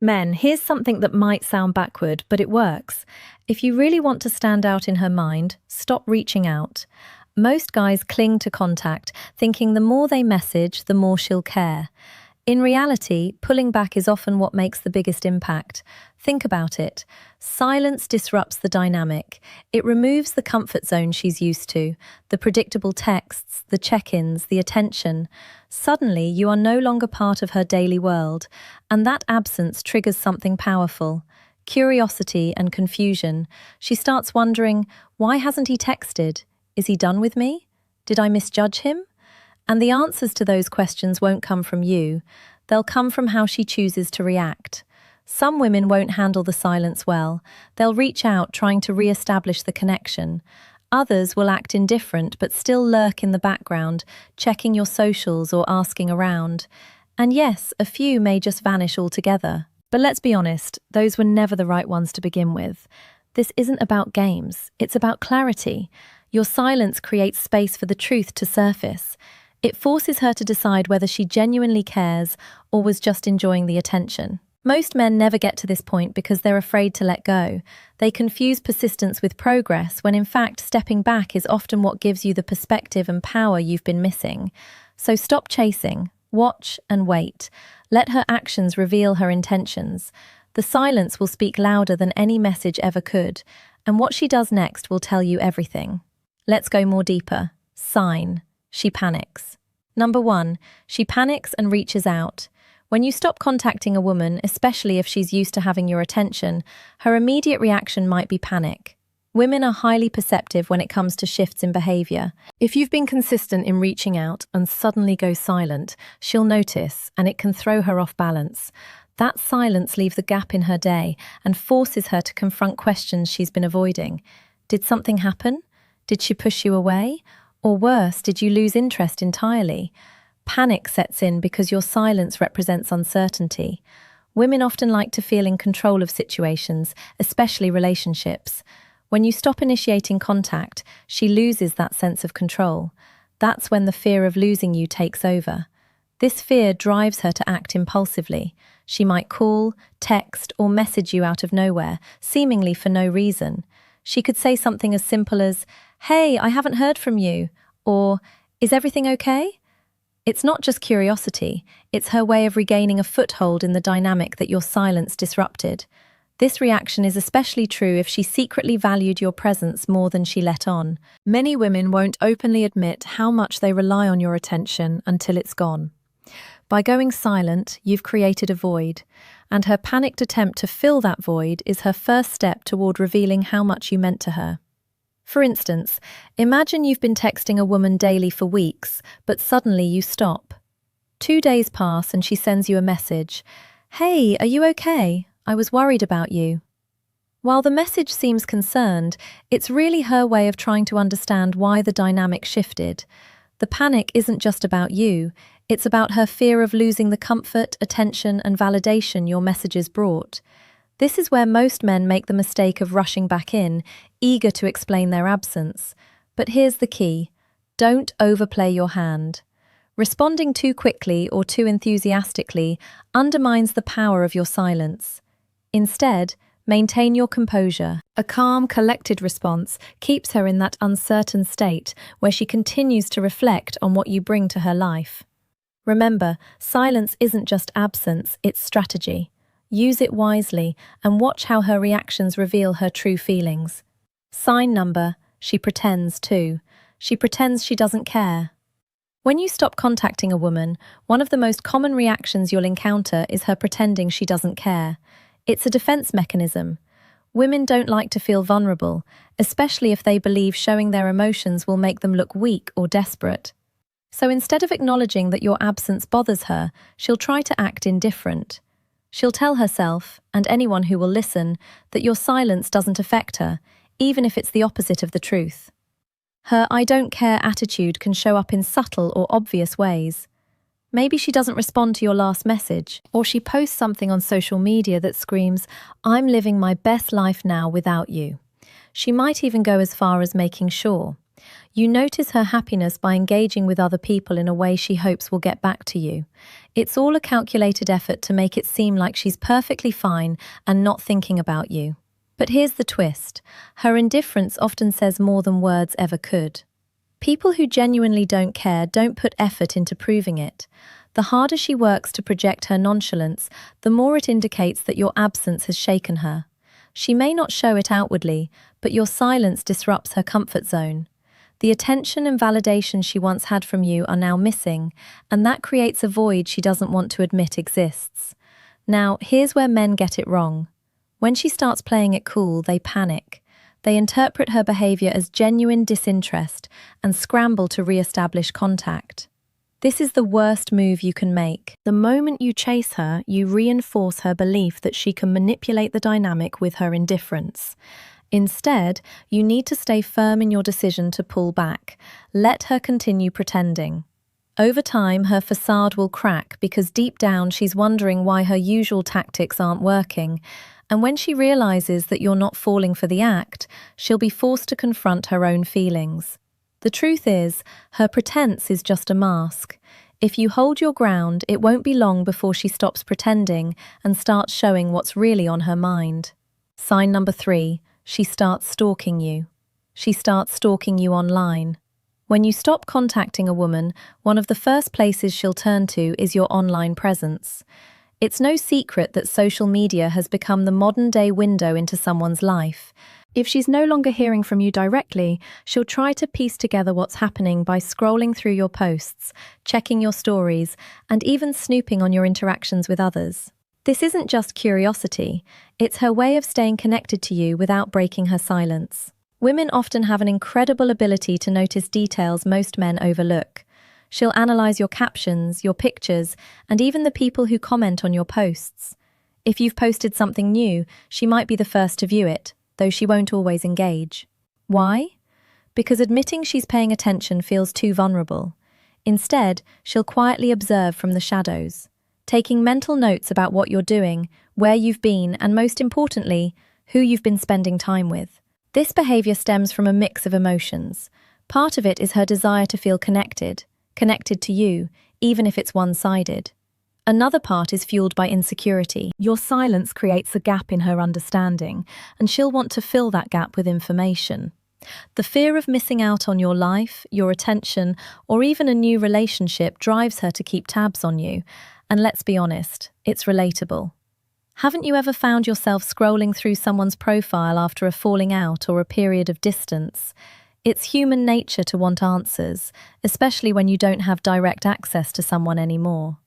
Men, here's something that might sound backward, but it works. If you really want to stand out in her mind, stop reaching out. Most guys cling to contact, thinking the more they message, the more she'll care. In reality, pulling back is often what makes the biggest impact. Think about it. Silence disrupts the dynamic. It removes the comfort zone she's used to, the predictable texts, the check-ins, the attention. Suddenly, you are no longer part of her daily world, and that absence triggers something powerful. Curiosity and confusion. She starts wondering, why hasn't he texted? Is he done with me? Did I misjudge him? And the answers to those questions won't come from you. They'll come from how she chooses to react. Some women won't handle the silence well. They'll reach out trying to re-establish the connection. Others will act indifferent but still lurk in the background, checking your socials or asking around. And yes, a few may just vanish altogether. But let's be honest, those were never the right ones to begin with. This isn't about games, it's about clarity. Your silence creates space for the truth to surface. It forces her to decide whether she genuinely cares or was just enjoying the attention. Most men never get to this point because they're afraid to let go. They confuse persistence with progress when in fact stepping back is often what gives you the perspective and power you've been missing. So stop chasing, watch and wait. Let her actions reveal her intentions. The silence will speak louder than any message ever could, and what she does next will tell you everything. Let's go more deeper. Sign. She panics. Number 1, she panics and reaches out. When you stop contacting a woman, especially if she's used to having your attention, her immediate reaction might be panic. Women are highly perceptive when it comes to shifts in behavior. If you've been consistent in reaching out and suddenly go silent, she'll notice, and it can throw her off balance. That silence leaves a gap in her day and forces her to confront questions she's been avoiding. Did something happen? Did she push you away? Or worse, did you lose interest entirely? Panic sets in because your silence represents uncertainty. Women often like to feel in control of situations, especially relationships. When you stop initiating contact, she loses that sense of control. That's when the fear of losing you takes over. This fear drives her to act impulsively. She might call, text, or message you out of nowhere, seemingly for no reason. She could say something as simple as, "Hey, I haven't heard from you," or "Is everything okay?" It's not just curiosity, it's her way of regaining a foothold in the dynamic that your silence disrupted. This reaction is especially true if she secretly valued your presence more than she let on. Many women won't openly admit how much they rely on your attention until it's gone. By going silent, you've created a void, and her panicked attempt to fill that void is her first step toward revealing how much you meant to her. For instance, imagine you've been texting a woman daily for weeks, but suddenly you stop. 2 days pass and she sends you a message. "Hey, are you okay? I was worried about you." While the message seems concerned, it's really her way of trying to understand why the dynamic shifted. The panic isn't just about you, it's about her fear of losing the comfort, attention, and validation your messages brought. This is where most men make the mistake of rushing back in, eager to explain their absence. But here's the key: don't overplay your hand. Responding too quickly or too enthusiastically undermines the power of your silence. Instead, maintain your composure. A calm, collected response keeps her in that uncertain state where she continues to reflect on what you bring to her life. Remember, silence isn't just absence, it's strategy. Use it wisely and watch how her reactions reveal her true feelings. Sign number, she pretends to. She pretends she doesn't care. When you stop contacting a woman, one of the most common reactions you'll encounter is her pretending she doesn't care. It's a defense mechanism. Women don't like to feel vulnerable, especially if they believe showing their emotions will make them look weak or desperate. So instead of acknowledging that your absence bothers her, she'll try to act indifferent. She'll tell herself, and anyone who will listen, that your silence doesn't affect her, even if it's the opposite of the truth. Her "I don't care" attitude can show up in subtle or obvious ways. Maybe she doesn't respond to your last message, or she posts something on social media that screams, "I'm living my best life now without you." She might even go as far as making sure, You notice her happiness by engaging with other people in a way she hopes will get back to you. It's all a calculated effort to make it seem like she's perfectly fine and not thinking about you. But here's the twist. Her indifference often says more than words ever could. People who genuinely don't care don't put effort into proving it. The harder she works to project her nonchalance, the more it indicates that your absence has shaken her. She may not show it outwardly, but your silence disrupts her comfort zone. The attention and validation she once had from you are now missing, and that creates a void she doesn't want to admit exists. Now, here's where men get it wrong. When she starts playing it cool, they panic. They interpret her behavior as genuine disinterest and scramble to re-establish contact. This is the worst move you can make. The moment you chase her, you reinforce her belief that she can manipulate the dynamic with her indifference. Instead, you need to stay firm in your decision to pull back. Let her continue pretending. Over time, her facade will crack because deep down she's wondering why her usual tactics aren't working. And when she realizes that you're not falling for the act, she'll be forced to confront her own feelings. The truth is, her pretense is just a mask. If you hold your ground, it won't be long before she stops pretending and starts showing what's really on her mind. Sign number 3, she starts stalking you. She starts stalking you online. When you stop contacting a woman, one of the first places she'll turn to is your online presence. It's no secret that social media has become the modern-day window into someone's life. If she's no longer hearing from you directly, she'll try to piece together what's happening by scrolling through your posts, checking your stories, and even snooping on your interactions with others. This isn't just curiosity, it's her way of staying connected to you without breaking her silence. Women often have an incredible ability to notice details most men overlook. She'll analyze your captions, your pictures, and even the people who comment on your posts. If you've posted something new, she might be the first to view it, though she won't always engage. Why? Because admitting she's paying attention feels too vulnerable. Instead, she'll quietly observe from the shadows, taking mental notes about what you're doing, where you've been, and most importantly, who you've been spending time with. This behavior stems from a mix of emotions. Part of it is her desire to feel connected to you, even if it's one-sided. Another part is fueled by insecurity. Your silence creates a gap in her understanding, and she'll want to fill that gap with information. The fear of missing out on your life, your attention, or even a new relationship drives her to keep tabs on you. And let's be honest, it's relatable. Haven't you ever found yourself scrolling through someone's profile after a falling out or a period of distance? It's human nature to want answers, especially when you don't have direct access to someone anymore.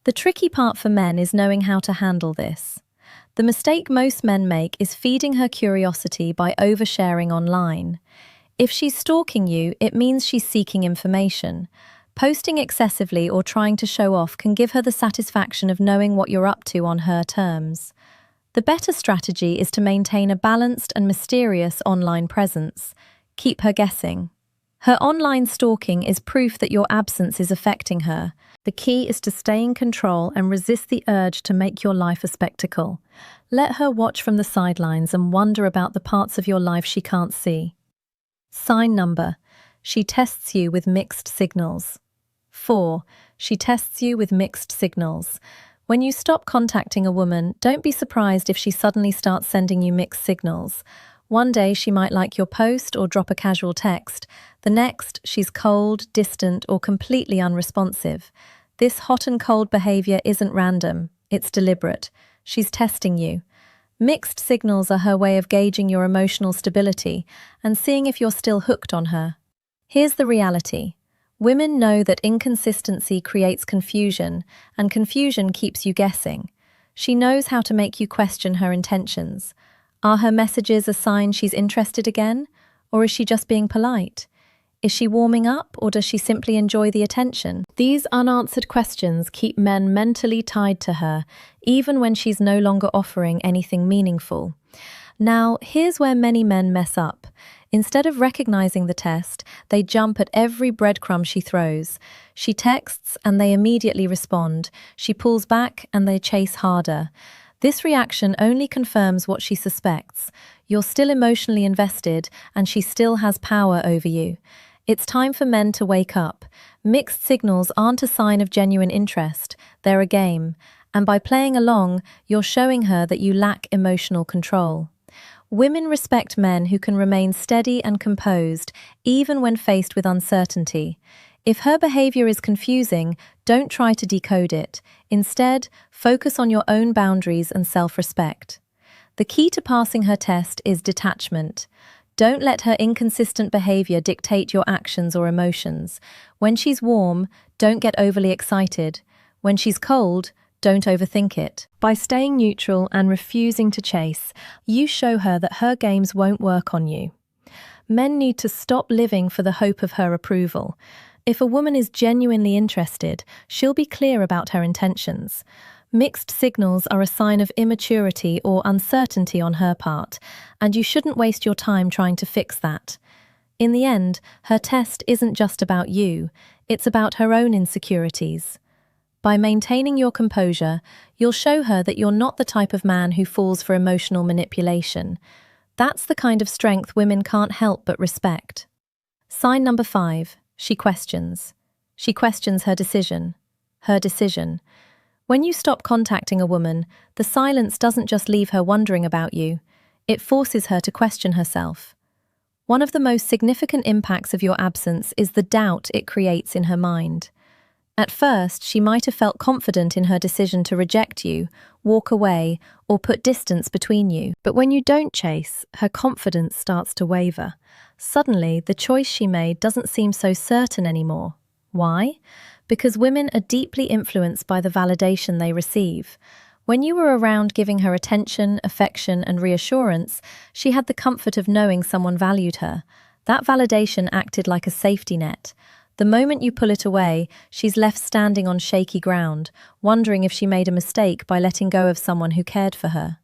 The tricky part for men is knowing how to handle this. The mistake most men make is feeding her curiosity by oversharing online. If she's stalking you, it means she's seeking information. Posting excessively or trying to show off can give her the satisfaction of knowing what you're up to on her terms. The better strategy is to maintain a balanced and mysterious online presence. Keep her guessing. Her online stalking is proof that your absence is affecting her. The key is to stay in control and resist the urge to make your life a spectacle. Let her watch from the sidelines and wonder about the parts of your life she can't see. Sign number: she tests you with mixed signals. 4. She tests you with mixed signals. When you stop contacting a woman, don't be surprised if she suddenly starts sending you mixed signals. One day she might like your post or drop a casual text. The next, she's cold, distant, or completely unresponsive. This hot and cold behavior isn't random, it's deliberate. She's testing you. Mixed signals are her way of gauging your emotional stability and seeing if you're still hooked on her. Here's the reality. Women know that inconsistency creates confusion, and confusion keeps you guessing. She knows how to make you question her intentions. Are her messages a sign she's interested again, or is she just being polite? Is she warming up, or does she simply enjoy the attention? These unanswered questions keep men mentally tied to her, even when she's no longer offering anything meaningful. Now, here's where many men mess up. Instead of recognizing the test, they jump at every breadcrumb she throws. She texts and they immediately respond. She pulls back and they chase harder. This reaction only confirms what she suspects. You're still emotionally invested, and she still has power over you. It's time for men to wake up. Mixed signals aren't a sign of genuine interest, they're a game. And by playing along, you're showing her that you lack emotional control. Women respect men who can remain steady and composed, even when faced with uncertainty. If her behavior is confusing, don't try to decode it. Instead, focus on your own boundaries and self-respect. The key to passing her test is detachment. Don't let her inconsistent behavior dictate your actions or emotions. When she's warm, don't get overly excited. When she's cold, don't overthink it. By staying neutral and refusing to chase, you show her that her games won't work on you. Men need to stop living for the hope of her approval. If a woman is genuinely interested, she'll be clear about her intentions. Mixed signals are a sign of immaturity or uncertainty on her part, and you shouldn't waste your time trying to fix that. In the end, her test isn't just about you, it's about her own insecurities. By maintaining your composure, you'll show her that you're not the type of man who falls for emotional manipulation. That's the kind of strength women can't help but respect. Sign number 5. She questions. She questions her decision. Her decision. When you stop contacting a woman, the silence doesn't just leave her wondering about you, it forces her to question herself. One of the most significant impacts of your absence is the doubt it creates in her mind. At first, she might have felt confident in her decision to reject you, walk away, or put distance between you. But when you don't chase, her confidence starts to waver. Suddenly, the choice she made doesn't seem so certain anymore. Why? Because women are deeply influenced by the validation they receive. When you were around giving her attention, affection, and reassurance, she had the comfort of knowing someone valued her. That validation acted like a safety net. The moment you pull it away, she's left standing on shaky ground, wondering if she made a mistake by letting go of someone who cared for her.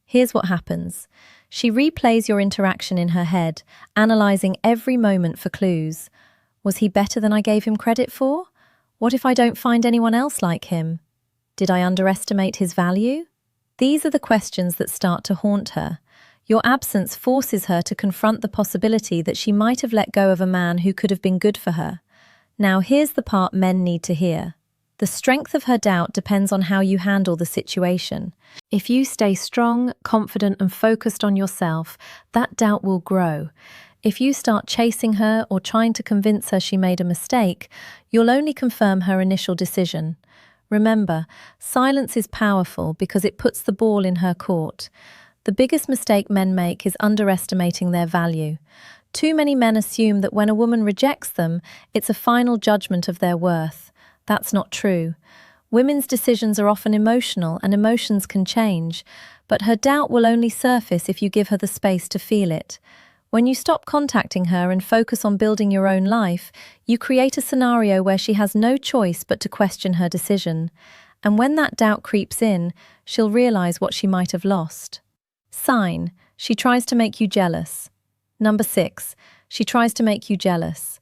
Here's what happens. She replays your interaction in her head, analyzing every moment for clues. Was he better than I gave him credit for? What if I don't find anyone else like him? Did I underestimate his value? These are the questions that start to haunt her. Your absence forces her to confront the possibility that she might have let go of a man who could have been good for her. Now, here's the part men need to hear. The strength of her doubt depends on how you handle the situation. If you stay strong, confident, and focused on yourself, that doubt will grow. If you start chasing her or trying to convince her she made a mistake, you'll only confirm her initial decision. Remember, silence is powerful because it puts the ball in her court. The biggest mistake men make is underestimating their value. Too many men assume that when a woman rejects them, it's a final judgment of their worth. That's not true. Women's decisions are often emotional, and emotions can change, but her doubt will only surface if you give her the space to feel it. When you stop contacting her and focus on building your own life, you create a scenario where she has no choice but to question her decision. And when that doubt creeps in, she'll realize what she might have lost. Sign: she tries to make you jealous. Number 6. She tries to make you jealous.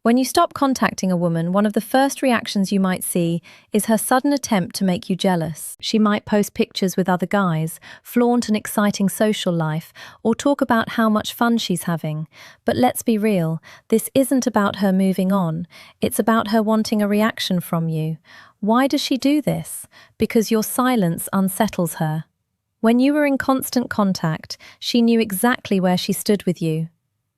When you stop contacting a woman, one of the first reactions you might see is her sudden attempt to make you jealous. She might post pictures with other guys, flaunt an exciting social life, or talk about how much fun she's having. But let's be real, this isn't about her moving on. It's about her wanting a reaction from you. Why does she do this? Because your silence unsettles her. When you were in constant contact, she knew exactly where she stood with you.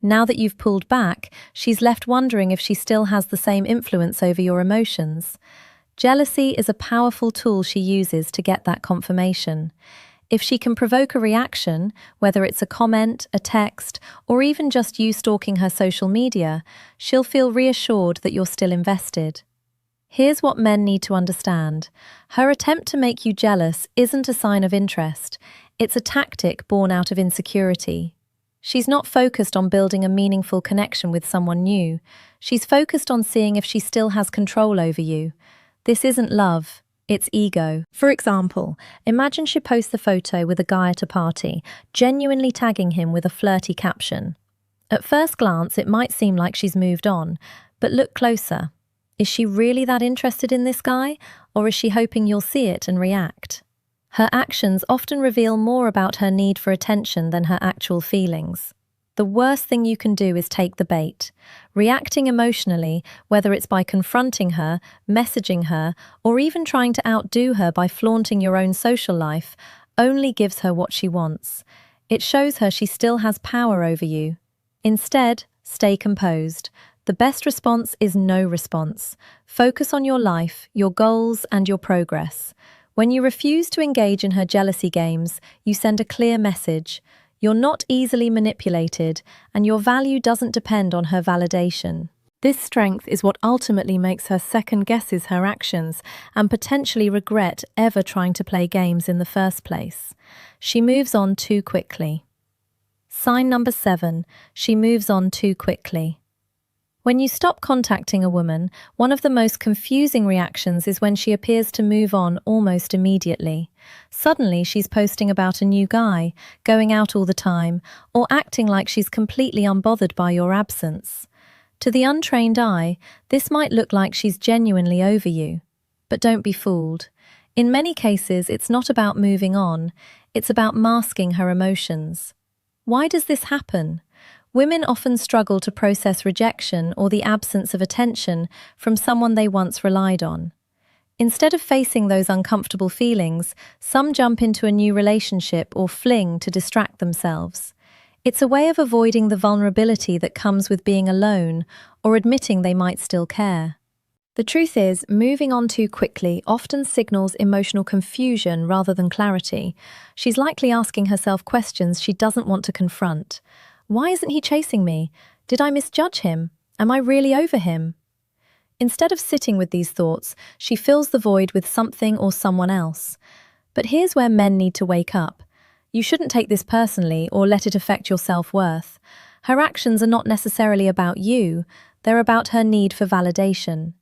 Now that you've pulled back, she's left wondering if she still has the same influence over your emotions. Jealousy is a powerful tool she uses to get that confirmation. If she can provoke a reaction, whether it's a comment, a text, or even just you stalking her social media, she'll feel reassured that you're still invested. Here's what men need to understand. Her attempt to make you jealous isn't a sign of interest. It's a tactic born out of insecurity. She's not focused on building a meaningful connection with someone new. She's focused on seeing if she still has control over you. This isn't love, it's ego. For example, imagine she posts a photo with a guy at a party, genuinely tagging him with a flirty caption. At first glance, it might seem like she's moved on, but look closer. Is she really that interested in this guy, or is she hoping you'll see it and react? Her actions often reveal more about her need for attention than her actual feelings. The worst thing you can do is take the bait. Reacting emotionally, whether it's by confronting her, messaging her, or even trying to outdo her by flaunting your own social life, only gives her what she wants. It shows her she still has power over you. Instead, stay composed. The best response is no response. Focus on your life, your goals, and your progress. When you refuse to engage in her jealousy games, you send a clear message. You're not easily manipulated, and your value doesn't depend on her validation. This strength is what ultimately makes her second-guesses her actions and potentially regret ever trying to play games in the first place. She moves on too quickly. Sign number 7, she moves on too quickly. When you stop contacting a woman, one of the most confusing reactions is when she appears to move on almost immediately. Suddenly, she's posting about a new guy, going out all the time, or acting like she's completely unbothered by your absence. To the untrained eye, this might look like she's genuinely over you. But don't be fooled. In many cases, it's not about moving on, it's about masking her emotions. Why does this happen? Women often struggle to process rejection or the absence of attention from someone they once relied on. Instead of facing those uncomfortable feelings, some jump into a new relationship or fling to distract themselves. It's a way of avoiding the vulnerability that comes with being alone or admitting they might still care. The truth is, moving on too quickly often signals emotional confusion rather than clarity. She's likely asking herself questions she doesn't want to confront. Why isn't he chasing me? Did I misjudge him? Am I really over him? Instead of sitting with these thoughts, she fills the void with something or someone else. But here's where men need to wake up. You shouldn't take this personally or let it affect your self-worth. Her actions are not necessarily about you, they're about her need for validation.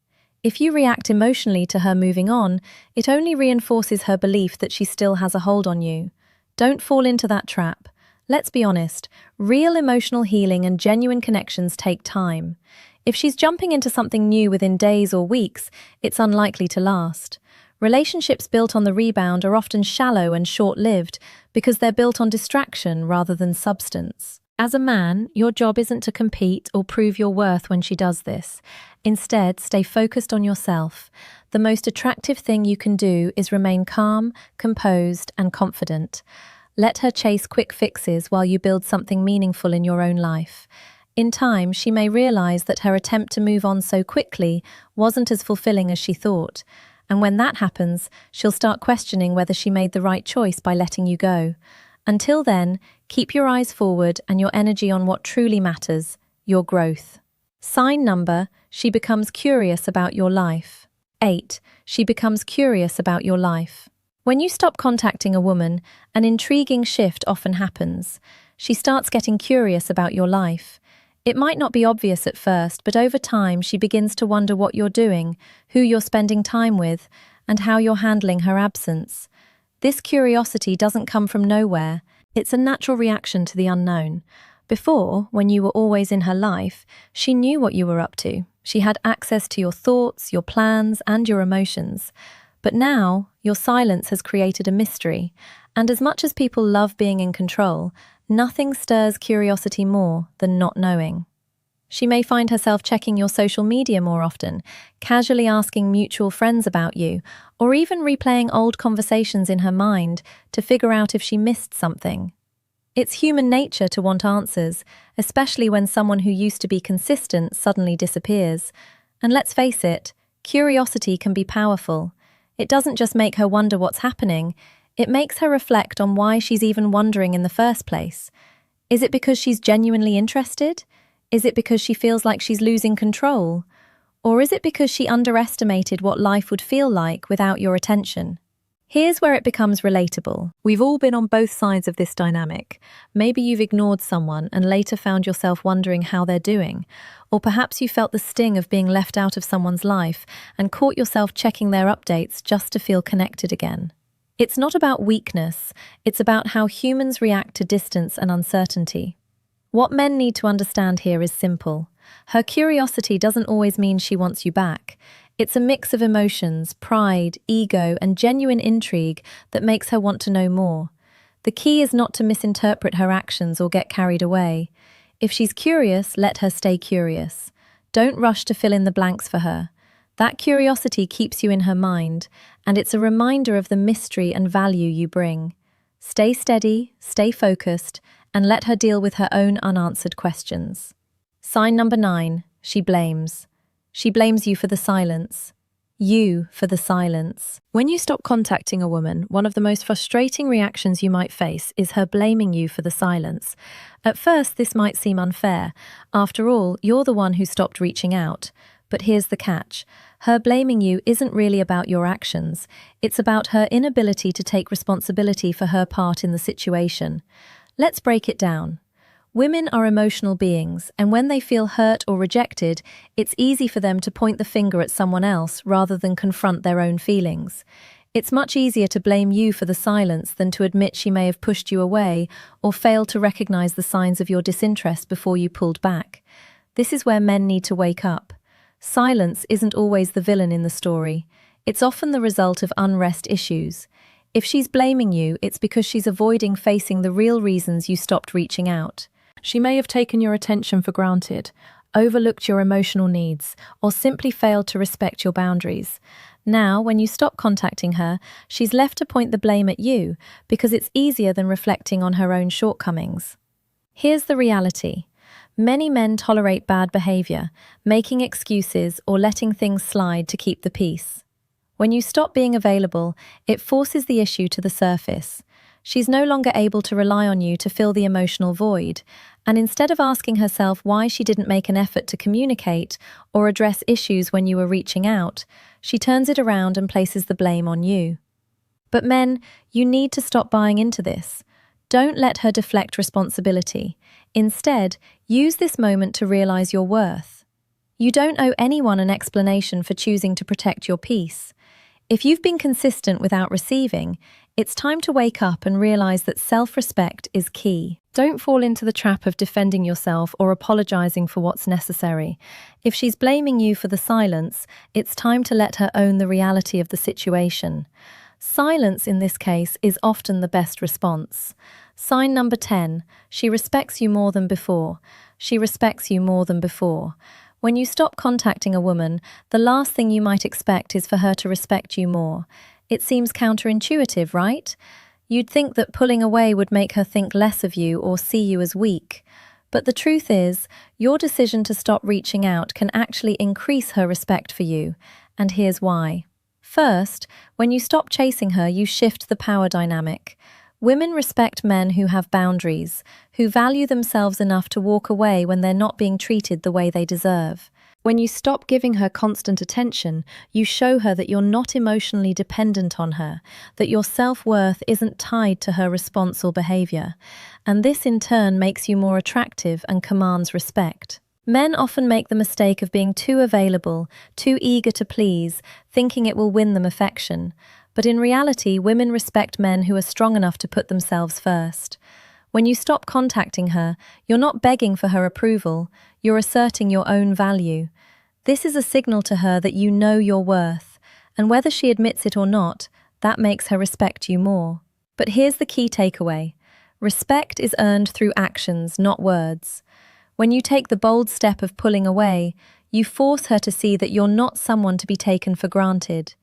If you react emotionally to her moving on, it only reinforces her belief that she still has a hold on you. Don't fall into that trap. Let's be honest, real emotional healing and genuine connections take time. If she's jumping into something new within days or weeks, it's unlikely to last. Relationships built on the rebound are often shallow and short-lived because they're built on distraction rather than substance. As a man, your job isn't to compete or prove your worth when she does this. Instead, stay focused on yourself. The most attractive thing you can do is remain calm, composed, and confident. Let her chase quick fixes while you build something meaningful in your own life. In time, she may realize that her attempt to move on so quickly wasn't as fulfilling as she thought. And when that happens, she'll start questioning whether she made the right choice by letting you go. Until then, keep your eyes forward and your energy on what truly matters, your growth. Sign number, she becomes curious about your life. 8. She becomes curious about your life. When you stop contacting a woman, an intriguing shift often happens. She starts getting curious about your life. It might not be obvious at first, but over time she begins to wonder what you're doing, who you're spending time with, and how you're handling her absence. This curiosity doesn't come from nowhere. It's a natural reaction to the unknown. Before, when you were always in her life, she knew what you were up to. She had access to your thoughts, your plans, and your emotions. But now, your silence has created a mystery, and as much as people love being in control, nothing stirs curiosity more than not knowing. She may find herself checking your social media more often, casually asking mutual friends about you, or even replaying old conversations in her mind to figure out if she missed something. It's human nature to want answers, especially when someone who used to be consistent suddenly disappears. And let's face it, curiosity can be powerful. It doesn't just make her wonder what's happening, it makes her reflect on why she's even wondering in the first place. Is it because she's genuinely interested? Is it because she feels like she's losing control? Or is it because she underestimated what life would feel like without your attention? Here's where it becomes relatable. We've all been on both sides of this dynamic. Maybe you've ignored someone and later found yourself wondering how they're doing. Or perhaps you felt the sting of being left out of someone's life and caught yourself checking their updates just to feel connected again. It's not about weakness, it's about how humans react to distance and uncertainty. What men need to understand here is simple. Her curiosity doesn't always mean she wants you back. It's a mix of emotions, pride, ego, and genuine intrigue that makes her want to know more. The key is not to misinterpret her actions or get carried away. If she's curious, let her stay curious. Don't rush to fill in the blanks for her. That curiosity keeps you in her mind, and it's a reminder of the mystery and value you bring. Stay steady, stay focused, and let her deal with her own unanswered questions. Sign number 9, she blames. She blames you for the silence. You for the silence. When you stop contacting a woman, one of the most frustrating reactions you might face is her blaming you for the silence. At first, this might seem unfair. After all, you're the one who stopped reaching out. But here's the catch. Her blaming you isn't really about your actions. It's about her inability to take responsibility for her part in the situation. Let's break it down. Women are emotional beings, and when they feel hurt or rejected, it's easy for them to point the finger at someone else rather than confront their own feelings. It's much easier to blame you for the silence than to admit she may have pushed you away or failed to recognize the signs of your disinterest before you pulled back. This is where men need to wake up. Silence isn't always the villain in the story. It's often the result of unrest issues. If she's blaming you, it's because she's avoiding facing the real reasons you stopped reaching out. She may have taken your attention for granted, overlooked your emotional needs, or simply failed to respect your boundaries. Now, when you stop contacting her, she's left to point the blame at you because it's easier than reflecting on her own shortcomings. Here's the reality. Many men tolerate bad behavior, making excuses or letting things slide to keep the peace. When you stop being available, it forces the issue to the surface. She's no longer able to rely on you to fill the emotional void, and instead of asking herself why she didn't make an effort to communicate or address issues when you were reaching out, she turns it around and places the blame on you. But men, you need to stop buying into this. Don't let her deflect responsibility. Instead, use this moment to realize your worth. You don't owe anyone an explanation for choosing to protect your peace. If you've been consistent without receiving, it's time to wake up and realize that self-respect is key. Don't fall into the trap of defending yourself or apologizing for what's necessary. If she's blaming you for the silence, it's time to let her own the reality of the situation. Silence, in this case, is often the best response. Sign number 10, she respects you more than before. She respects you more than before. When you stop contacting a woman, the last thing you might expect is for her to respect you more. It seems counterintuitive, right? You'd think that pulling away would make her think less of you or see you as weak. But the truth is, your decision to stop reaching out can actually increase her respect for you. And here's why. First, when you stop chasing her, you shift the power dynamic. Women respect men who have boundaries, who value themselves enough to walk away when they're not being treated the way they deserve. When you stop giving her constant attention, you show her that you're not emotionally dependent on her, that your self-worth isn't tied to her response or behavior. And this in turn makes you more attractive and commands respect. Men often make the mistake of being too available, too eager to please, thinking it will win them affection. But in reality, women respect men who are strong enough to put themselves first. When you stop contacting her, you're not begging for her approval, you're asserting your own value. This is a signal to her that you know your worth, and whether she admits it or not, that makes her respect you more. But here's the key takeaway. Respect is earned through actions, not words. When you take the bold step of pulling away, you force her to see that you're not someone to be taken for granted.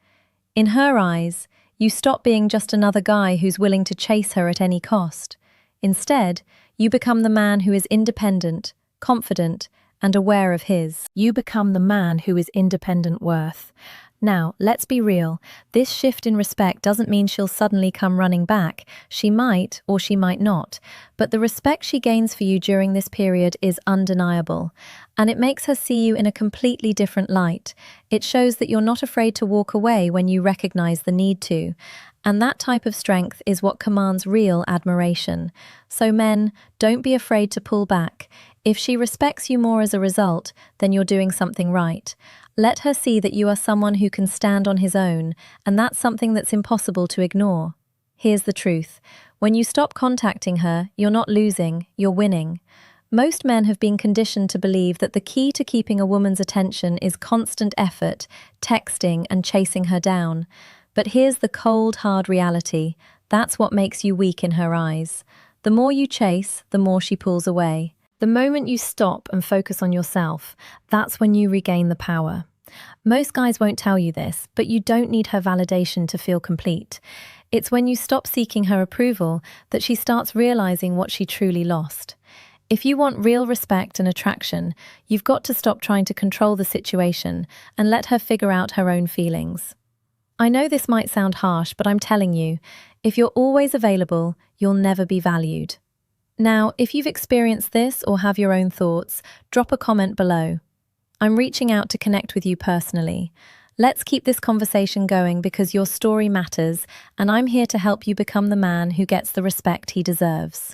In her eyes, you stop being just another guy who's willing to chase her at any cost. Instead, you become the man who is independent, confident, and aware of his. You become the man who is independent worth. Now, let's be real. This shift in respect doesn't mean she'll suddenly come running back. She might, or she might not. But the respect she gains for you during this period is undeniable. And it makes her see you in a completely different light. It shows that you're not afraid to walk away when you recognize the need to. And that type of strength is what commands real admiration. So men, don't be afraid to pull back. If she respects you more as a result, then you're doing something right. Let her see that you are someone who can stand on his own, and that's something that's impossible to ignore. Here's the truth. When you stop contacting her, you're not losing, you're winning. Most men have been conditioned to believe that the key to keeping a woman's attention is constant effort, texting, and chasing her down. But here's the cold, hard reality. That's what makes you weak in her eyes. The more you chase, the more she pulls away. The moment you stop and focus on yourself, that's when you regain the power. Most guys won't tell you this, but you don't need her validation to feel complete. It's when you stop seeking her approval that she starts realizing what she truly lost. If you want real respect and attraction, you've got to stop trying to control the situation and let her figure out her own feelings. I know this might sound harsh, but I'm telling you, if you're always available, you'll never be valued. Now, if you've experienced this or have your own thoughts, drop a comment below. I'm reaching out to connect with you personally. Let's keep this conversation going because your story matters, and I'm here to help you become the man who gets the respect he deserves.